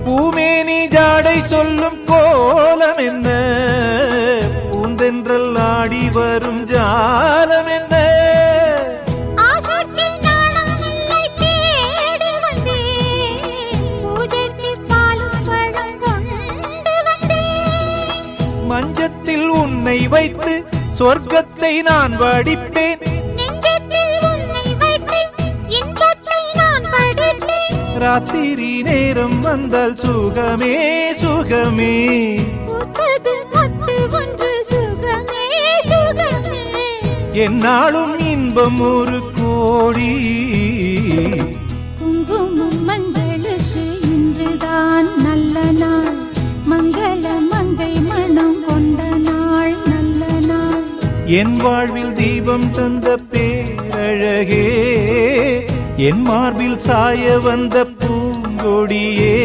பூமேனி ஜாடை சொல்லும் கோலம் என்ன, பூந்தென்றல் ஆடி வரும் ஜாலம் என்ன. மஞ்சத்தில் உன்னை வைத்து சொர்க்கத்தை நான் வடிப்பேன், ராத்திரி நேரம் வந்தால் சுகமே சுகமே. என்னாலும் இன்பம் ஒரு கோடி. குங்குமம் மங்களுக்கு இன்றுதான் நல்ல நாள், மங்கள மங்கை மனம் கொண்ட நாள் நல்ல நாள். என் வாழ்வில் தீபம் தந்த பேரழகே, என் மார்பில் சாய வந்த பூங்கொடியே.